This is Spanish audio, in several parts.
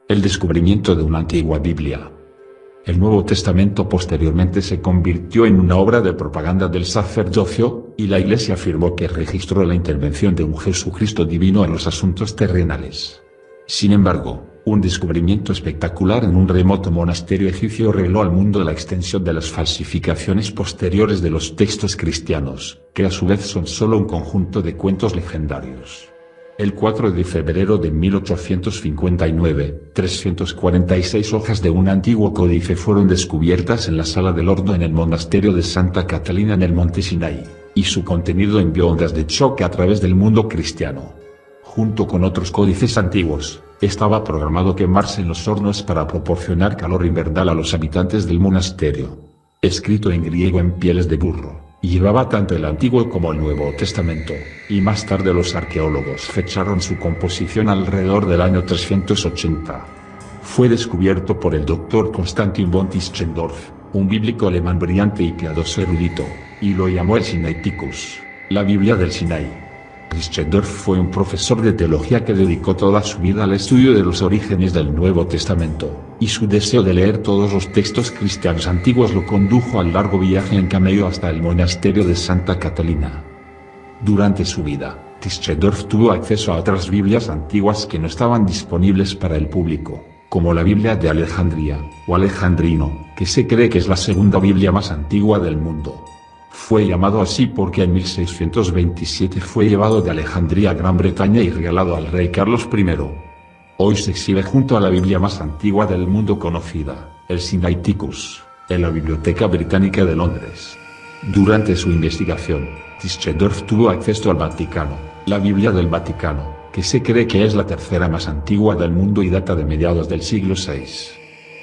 El descubrimiento de una antigua Biblia. El Nuevo Testamento posteriormente se convirtió en una obra de propaganda del sacerdocio, y la Iglesia afirmó que registró la intervención de un Jesucristo divino en los asuntos terrenales. Sin embargo, un descubrimiento espectacular en un remoto monasterio egipcio reveló al mundo la extensión de las falsificaciones posteriores de los textos cristianos, que a su vez son solo un conjunto de cuentos legendarios. El 4 de febrero de 1859, 346 hojas de un antiguo códice fueron descubiertas en la sala del horno en el monasterio de Santa Catalina en el monte Sinaí, y su contenido envió ondas de choque a través del mundo cristiano. Junto con otros códices antiguos, estaba programado quemarse en los hornos para proporcionar calor invernal a los habitantes del monasterio. Escrito en griego en pieles de burro, llevaba tanto el Antiguo como el Nuevo Testamento, y más tarde los arqueólogos fecharon su composición alrededor del año 380. Fue descubierto por el Dr. Konstantin von Tischendorf, un bíblico alemán brillante y piadoso erudito, y lo llamó el Sinaiticus, la Biblia del Sinaí. Tischendorf fue un profesor de teología que dedicó toda su vida al estudio de los orígenes del Nuevo Testamento, y su deseo de leer todos los textos cristianos antiguos lo condujo al largo viaje en camello hasta el monasterio de Santa Catalina. Durante su vida, Tischendorf tuvo acceso a otras Biblias antiguas que no estaban disponibles para el público, como la Biblia de Alejandría, o Alejandrino, que se cree que es la segunda Biblia más antigua del mundo. Fue llamado así porque en 1627 fue llevado de Alejandría a Gran Bretaña y regalado al rey Carlos I. Hoy se exhibe junto a la Biblia más antigua del mundo conocida, el Sinaiticus, en la Biblioteca Británica de Londres. Durante su investigación, Tischendorf tuvo acceso al Vaticano, la Biblia del Vaticano, que se cree que es la tercera más antigua del mundo y data de mediados del siglo VI.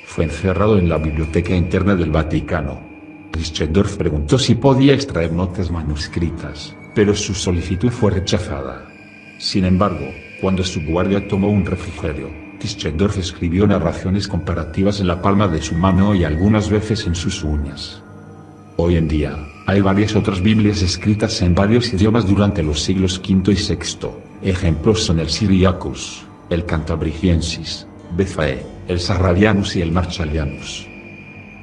Fue encerrado en la biblioteca interna del Vaticano. Tischendorf preguntó si podía extraer notas manuscritas, pero su solicitud fue rechazada. Sin embargo, cuando su guardia tomó un refrigerio, Tischendorf escribió narraciones comparativas en la palma de su mano y algunas veces en sus uñas. Hoy en día, hay varias otras Biblias escritas en varios idiomas durante los siglos V y VI. Ejemplos son el Syriacus, el Cantabrigiensis, Bezae, el Sarravianus y el Marchalianus.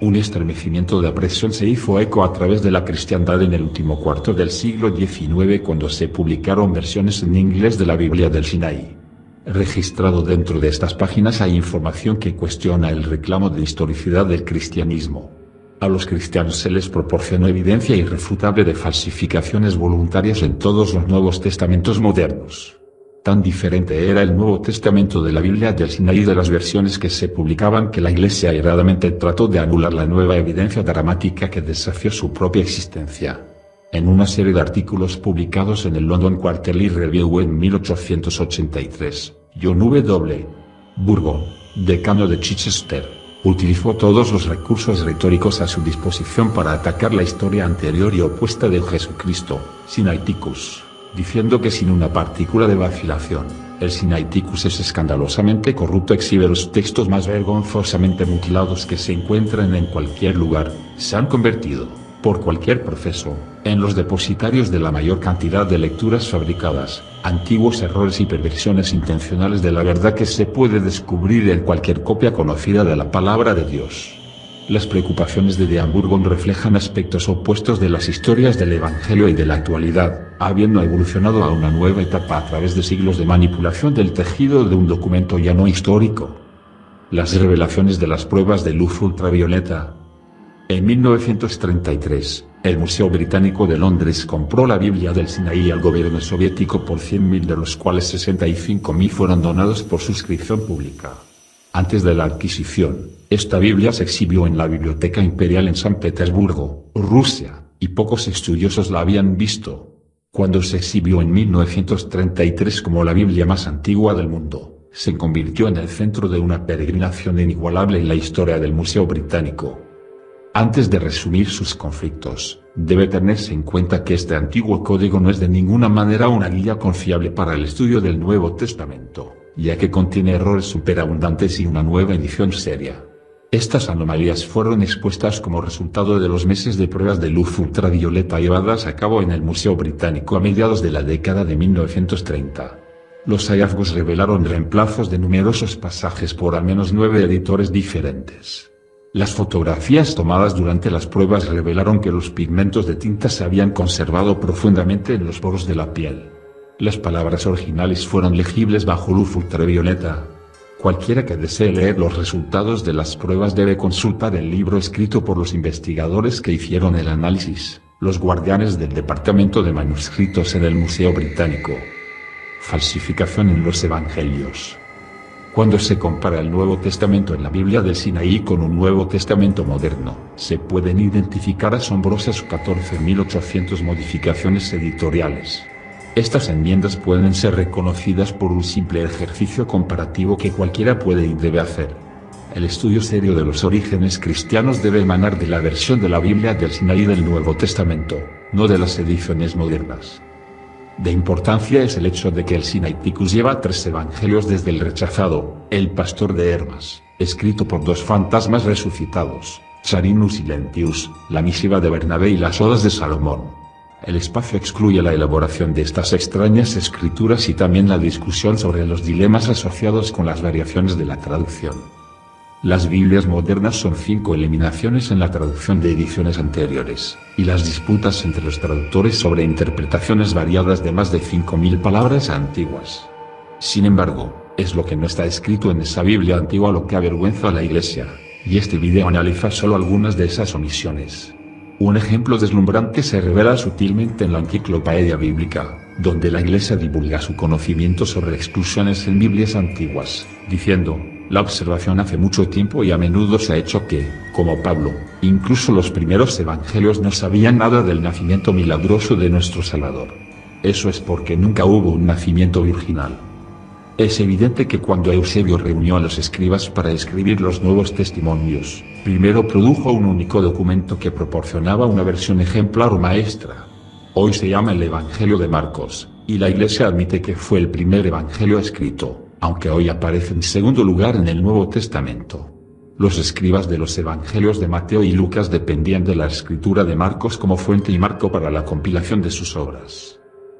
Un estremecimiento de apresión se hizo eco a través de la cristiandad en el último cuarto del siglo XIX cuando se publicaron versiones en inglés de la Biblia del Sinaí. Registrado dentro de estas páginas hay información que cuestiona el reclamo de historicidad del cristianismo. A los cristianos se les proporcionó evidencia irrefutable de falsificaciones voluntarias en todos los Nuevos Testamentos modernos. Tan diferente era el Nuevo Testamento de la Biblia del Sinaí de las versiones que se publicaban que la Iglesia erradamente trató de anular la nueva evidencia dramática que desafió su propia existencia. En una serie de artículos publicados en el London Quarterly Review en 1883, John W. Burgon, decano de Chichester, utilizó todos los recursos retóricos a su disposición para atacar la historia anterior y opuesta de Jesucristo, Sinaiticus, diciendo que sin una partícula de vacilación, el Sinaiticus es escandalosamente corrupto, exhibe los textos más vergonzosamente mutilados que se encuentran en cualquier lugar, se han convertido, por cualquier profeso, en los depositarios de la mayor cantidad de lecturas fabricadas, antiguos errores y perversiones intencionales de la verdad que se puede descubrir en cualquier copia conocida de la palabra de Dios. Las preocupaciones de Dean Burgon reflejan aspectos opuestos de las historias del Evangelio y de la actualidad, habiendo evolucionado a una nueva etapa a través de siglos de manipulación del tejido de un documento ya no histórico. Las revelaciones de las pruebas de luz ultravioleta. En 1933, el Museo Británico de Londres compró la Biblia del Sinaí al gobierno soviético por 100.000, de los cuales 65.000 fueron donados por suscripción pública. Antes de la adquisición, esta Biblia se exhibió en la Biblioteca Imperial en San Petersburgo, Rusia, y pocos estudiosos la habían visto. Cuando se exhibió en 1933 como la Biblia más antigua del mundo, se convirtió en el centro de una peregrinación inigualable en la historia del Museo Británico. Antes de resumir sus conflictos, debe tenerse en cuenta que este antiguo código no es de ninguna manera una guía confiable para el estudio del Nuevo Testamento, ya que contiene errores superabundantes y una nueva edición seria. Estas anomalías fueron expuestas como resultado de los meses de pruebas de luz ultravioleta llevadas a cabo en el Museo Británico a mediados de la década de 1930. Los hallazgos revelaron reemplazos de numerosos pasajes por al menos 9 editores diferentes. Las fotografías tomadas durante las pruebas revelaron que los pigmentos de tinta se habían conservado profundamente en los poros de la piel. Las palabras originales fueron legibles bajo luz ultravioleta. Cualquiera que desee leer los resultados de las pruebas debe consultar el libro escrito por los investigadores que hicieron el análisis, los guardianes del Departamento de Manuscritos en el Museo Británico. Falsificación en los Evangelios. Cuando se compara el Nuevo Testamento en la Biblia del Sinaí con un Nuevo Testamento moderno, se pueden identificar asombrosas 14.800 modificaciones editoriales. Estas enmiendas pueden ser reconocidas por un simple ejercicio comparativo que cualquiera puede y debe hacer. El estudio serio de los orígenes cristianos debe emanar de la versión de la Biblia del Sinaí del Nuevo Testamento, no de las ediciones modernas. De importancia es el hecho de que el Sinaiticus lleva 3 evangelios desde el rechazado, El Pastor de Hermas, escrito por 2 fantasmas resucitados, Charinus y Lentius, la misiva de Bernabé y las Odas de Salomón. El espacio excluye la elaboración de estas extrañas escrituras y también la discusión sobre los dilemas asociados con las variaciones de la traducción. Las Biblias modernas son 5 eliminaciones en la traducción de ediciones anteriores, y las disputas entre los traductores sobre interpretaciones variadas de más de 5.000 palabras antiguas. Sin embargo, es lo que no está escrito en esa Biblia antigua lo que avergüenza a la Iglesia, y este video analiza solo algunas de esas omisiones. Un ejemplo deslumbrante se revela sutilmente en la Enciclopedia Bíblica, donde la Iglesia divulga su conocimiento sobre exclusiones en Biblias antiguas, diciendo: la observación hace mucho tiempo y a menudo se ha hecho que, como Pablo, incluso los primeros evangelios no sabían nada del nacimiento milagroso de nuestro Salvador. Eso es porque nunca hubo un nacimiento virginal. Es evidente que cuando Eusebio reunió a los escribas para escribir los Nuevos Testimonios, primero produjo un único documento que proporcionaba una versión ejemplar o maestra. Hoy se llama el Evangelio de Marcos, y la Iglesia admite que fue el primer evangelio escrito, aunque hoy aparece en segundo lugar en el Nuevo Testamento. Los escribas de los evangelios de Mateo y Lucas dependían de la escritura de Marcos como fuente y marco para la compilación de sus obras.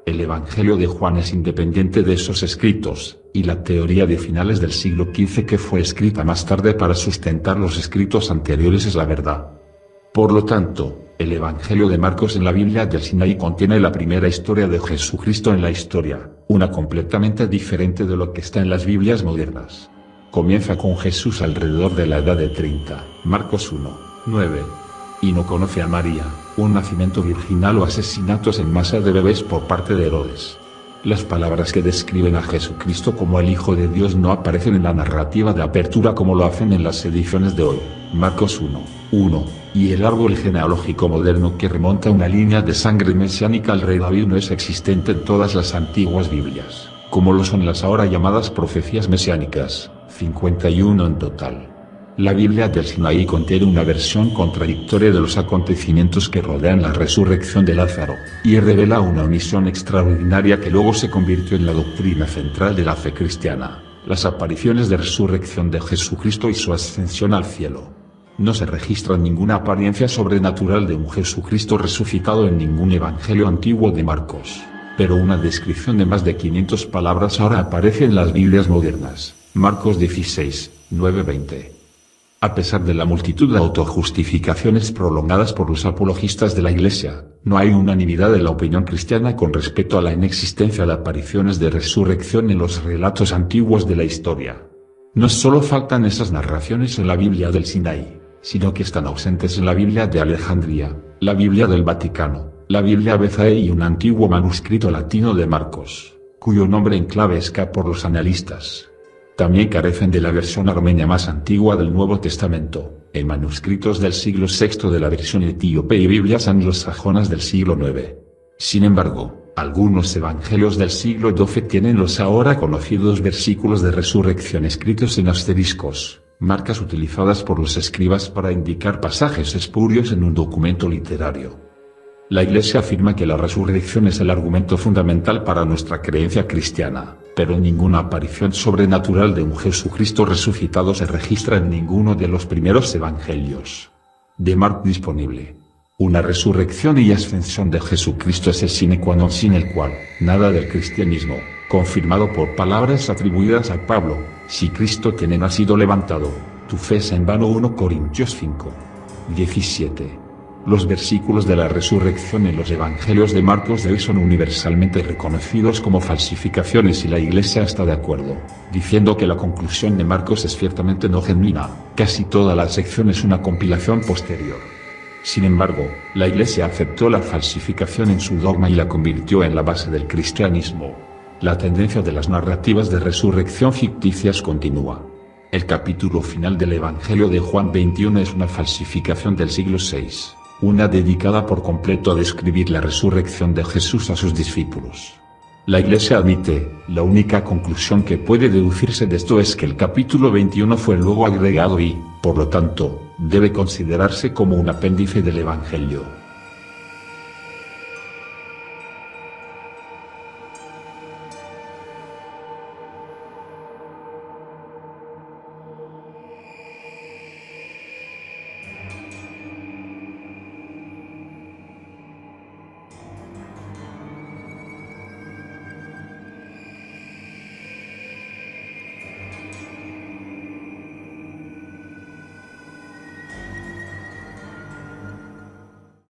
El Evangelio de Juan es independiente de esos escritos, y la teoría de finales del siglo XV que fue escrita más tarde para sustentar los escritos anteriores es la verdad. Por lo tanto, el Evangelio de Marcos en la Biblia del Sinaí contiene la primera historia de Jesucristo en la historia, una completamente diferente de lo que está en las Biblias modernas. Comienza con Jesús alrededor de la edad de 30, Marcos 1, 9. Y no conoce a María, un nacimiento virginal o asesinatos en masa de bebés por parte de Herodes. Las palabras que describen a Jesucristo como el Hijo de Dios no aparecen en la narrativa de apertura como lo hacen en las ediciones de hoy, Marcos 1, 1, y el árbol genealógico moderno que remonta una línea de sangre mesiánica al rey David no es existente en todas las antiguas Biblias, como lo son las ahora llamadas profecías mesiánicas, 51 en total. La Biblia del Sinaí contiene una versión contradictoria de los acontecimientos que rodean la resurrección de Lázaro, y revela una omisión extraordinaria que luego se convirtió en la doctrina central de la fe cristiana: las apariciones de resurrección de Jesucristo y su ascensión al cielo. No se registra ninguna apariencia sobrenatural de un Jesucristo resucitado en ningún evangelio antiguo de Marcos, pero una descripción de más de 500 palabras ahora aparece en las Biblias modernas, Marcos 16, 9-20. A pesar de la multitud de autojustificaciones prolongadas por los apologistas de la Iglesia, no hay unanimidad en la opinión cristiana con respecto a la inexistencia de apariciones de resurrección en los relatos antiguos de la historia. No solo faltan esas narraciones en la Biblia del Sinaí, sino que están ausentes en la Biblia de Alejandría, la Biblia del Vaticano, la Biblia Bezae y un antiguo manuscrito latino de Marcos, cuyo nombre en clave escapa por los analistas. También carecen de la versión armenia más antigua del Nuevo Testamento, en manuscritos del siglo VI de la versión etíope y Biblias anglosajonas del siglo IX. Sin embargo, algunos evangelios del siglo XII tienen los ahora conocidos versículos de resurrección escritos en asteriscos, marcas utilizadas por los escribas para indicar pasajes espurios en un documento literario. La Iglesia afirma que la resurrección es el argumento fundamental para nuestra creencia cristiana, pero ninguna aparición sobrenatural de un Jesucristo resucitado se registra en ninguno de los primeros evangelios. De Mark disponible. Una resurrección y ascensión de Jesucristo es el sine qua non sin el cual nada del cristianismo, confirmado por palabras atribuidas a Pablo: si Cristo tiene no ha sido levantado, tu fe es en vano. 1 Corintios 5, 17. Los versículos de la resurrección en los evangelios de Marcos de hoy son universalmente reconocidos como falsificaciones y la Iglesia está de acuerdo, diciendo que la conclusión de Marcos es ciertamente no genuina. Casi toda la sección es una compilación posterior. Sin embargo, la Iglesia aceptó la falsificación en su dogma y la convirtió en la base del cristianismo. La tendencia de las narrativas de resurrección ficticias continúa. El capítulo final del Evangelio de Juan 21 es una falsificación del siglo VI, una dedicada por completo a describir la resurrección de Jesús a sus discípulos. La Iglesia admite: la única conclusión que puede deducirse de esto es que el capítulo 21 fue luego agregado y, por lo tanto, debe considerarse como un apéndice del Evangelio.